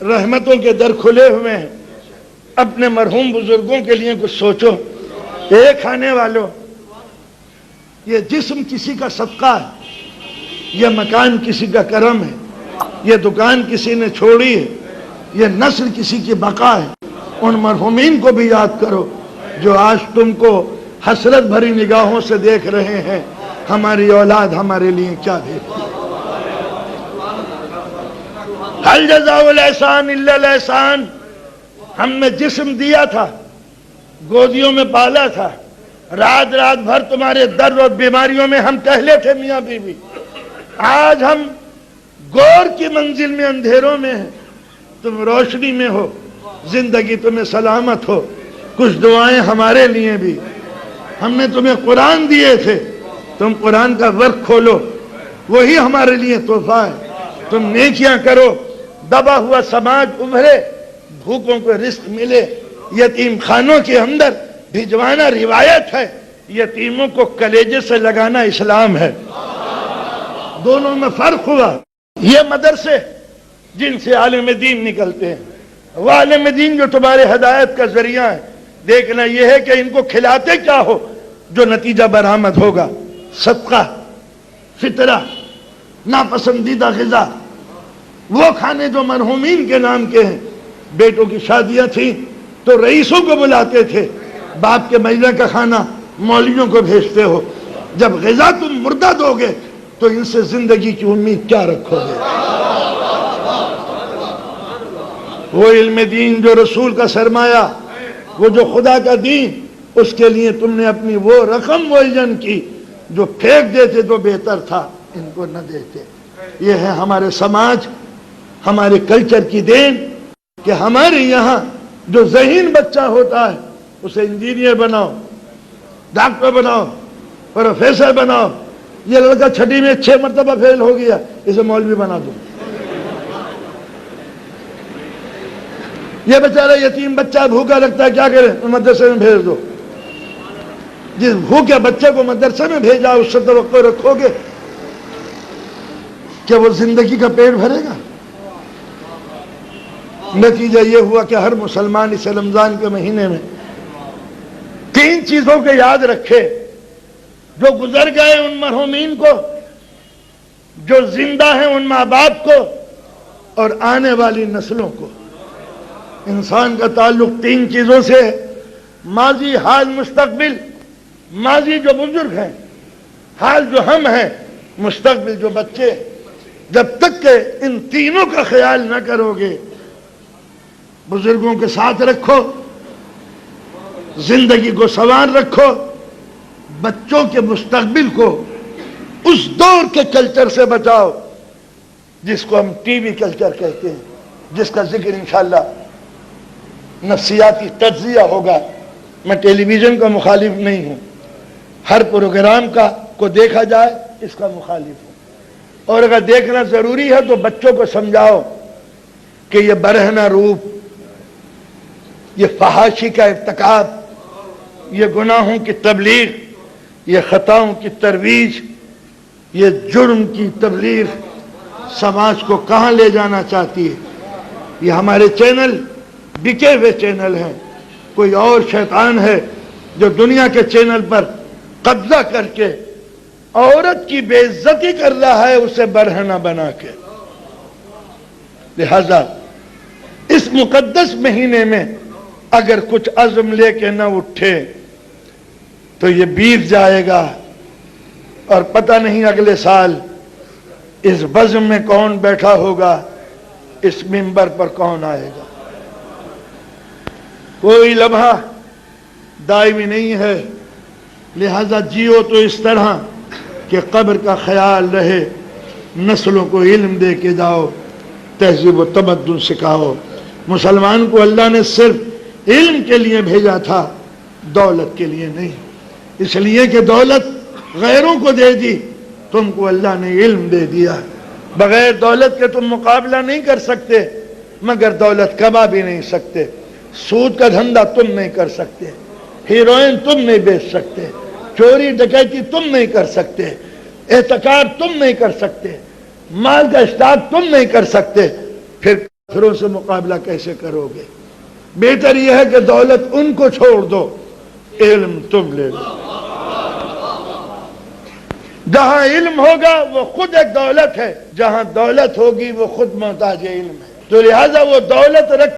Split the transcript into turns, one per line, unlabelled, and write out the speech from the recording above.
رحمتوں کے در کھلے ہوئے ہیں، اپنے مرحوم بزرگوں کے لیے کچھ سوچو۔ ایک کھانے والوں، یہ جسم کسی کا صدقہ ہے، یہ مکان کسی کا کرم ہے، یہ دکان کسی نے چھوڑی ہے، یہ نسل کسی کی بقا ہے۔ ان مرحومین کو بھی یاد کرو جو آج تم کو حسرت بھری نگاہوں سے دیکھ رہے ہیں، ہماری اولاد ہمارے لیے کیا دیکھتی ہے۔ حل جزاء الاحسان الا الاحسان۔ ہم نے جسم دیا تھا، گودیوں میں پالا تھا، رات رات بھر تمہارے درد اور بیماریوں میں ہم ٹہلے تھے میاں بیوی۔ آج ہم گور کی منزل میں اندھیروں میں ہیں، تم روشنی میں ہو، زندگی تمہیں سلامت ہو۔ کچھ دعائیں ہمارے لیے بھی، ہم نے تمہیں قرآن دیے تھے، تم قرآن کا ورق کھولو، وہی ہمارے لیے تحفہ ہے۔ تم نیکیاں کرو، دبا ہوا سماج ابھرے، بھوکوں کو رزق ملے۔ یتیم خانوں کے اندر بھجوانا روایت ہے، یتیموں کو کلیجے سے لگانا اسلام ہے۔ دونوں میں فرق ہوا۔ یہ مدرسے جن سے عالم دین نکلتے ہیں، وہ عالم دین جو تمہارے ہدایت کا ذریعہ ہے، دیکھنا یہ ہے کہ ان کو کھلاتے کیا ہو جو نتیجہ برآمد ہوگا۔ صدقہ، فطرہ، ناپسندیدہ غذا، وہ کھانے جو مرحومین کے نام کے ہیں۔ بیٹوں کی شادیاں تھیں تو رئیسوں کو بلاتے تھے، باپ کے مجمع کا کھانا مولویوں کو بھیجتے ہو۔ جب غذا تم مردہ دو گے تو ان سے زندگی کی امید کیا رکھو گے؟ وہ علم دین جو رسول کا سرمایہ، وہ جو خدا کا دین، اس کے لیے تم نے اپنی وہ رقم معین کی جو پھینک دیتے تو بہتر تھا ان کو نہ دیتے۔ یہ ہے ہمارے سماج، ہمارے کلچر کی دین کہ ہمارے یہاں جو ذہین بچہ ہوتا ہے اسے انجینئر بناؤ، ڈاکٹر بناؤ، پروفیسر بناؤ۔ یہ لڑکا چھٹی میں 6 مرتبہ فیل ہو گیا، اسے مولوی بنا دو۔ یہ بیچارہ یتیم بچہ بھوکا لگتا ہے، کیا کرے؟ مدرسے میں بھیج دو۔ جس بھوکے بچے کو مدرسے میں بھیجا اس سے توقع رکھو گے کہ وہ زندگی کا پیٹ بھرے گا؟ نتیجہ یہ ہوا کہ ہر مسلمان اس رمضان کے مہینے میں 3 چیزوں کو یاد رکھے جو گزر گئے ان مرحومین کو، جو زندہ ہیں ان ماں باپ کو، اور آنے والی نسلوں کو۔ انسان کا تعلق 3 چیزوں سے ہے، ماضی، حال، مستقبل۔ ماضی جو بزرگ ہیں، حال جو ہم ہیں، مستقبل جو بچے۔ جب تک کہ ان تینوں کا خیال نہ کرو گے، بزرگوں کے ساتھ رکھو، زندگی کو سنوار رکھو، بچوں کے مستقبل کو اس دور کے کلچر سے بچاؤ جس کو ہم ٹی وی کلچر کہتے ہیں، جس کا ذکر انشاءاللہ نفسیاتی تجزیہ ہوگا۔ میں ٹیلی ویژن کا مخالف نہیں ہوں، ہر پروگرام کو دیکھا جائے اس کا مخالف ہوں، اور اگر دیکھنا ضروری ہے تو بچوں کو سمجھاؤ کہ یہ برہنہ روپ، یہ فحاشی کا ارتکاب، یہ گناہوں کی تبلیغ، یہ خطاؤں کی ترویج، یہ جرم کی تبلیغ سماج کو کہاں لے جانا چاہتی ہے۔ یہ ہمارے چینل بکے ہوئے چینل ہیں۔ کوئی اور شیطان ہے جو دنیا کے چینل پر قبضہ کر کے عورت کی بے عزتی کر رہا ہے، اسے برہنہ بنا کے۔ لہذا اس مقدس مہینے میں اگر کچھ عزم لے کے نہ اٹھے تو یہ بیت جائے گا، اور پتہ نہیں اگلے سال اس بزم میں کون بیٹھا ہوگا، اس منبر پر کون آئے گا۔ کوئی لمحہ دائمی نہیں ہے، لہذا جیو تو اس طرح کہ قبر کا خیال رہے، نسلوں کو علم دے کے جاؤ، تہذیب و تمدن سکھاؤ۔ مسلمان کو اللہ نے صرف علم کے لیے بھیجا تھا، دولت کے لیے نہیں، اس لیے کہ دولت غیروں کو دے دی، تم کو اللہ نے علم دے دیا۔ بغیر دولت کے تم مقابلہ نہیں کر سکتے، مگر دولت کما بھی نہیں سکتے۔ سود کا دھندا تم نہیں کر سکتے، ہیروئن تم نہیں بیچ سکتے، چوری ڈکیتی تم نہیں کر سکتے، احتکار تم نہیں کر سکتے، مال کا اسٹاک تم نہیں کر سکتے، پھر کافروں سے مقابلہ کیسے کرو گے؟ بہتر یہ ہے کہ دولت ان کو چھوڑ دو، علم تم لے لو۔ جہاں علم ہوگا وہ خود ایک دولت ہے، جہاں دولت ہوگی وہ خود محتاج علم ہے۔ تو لہذا وہ دولت رکھ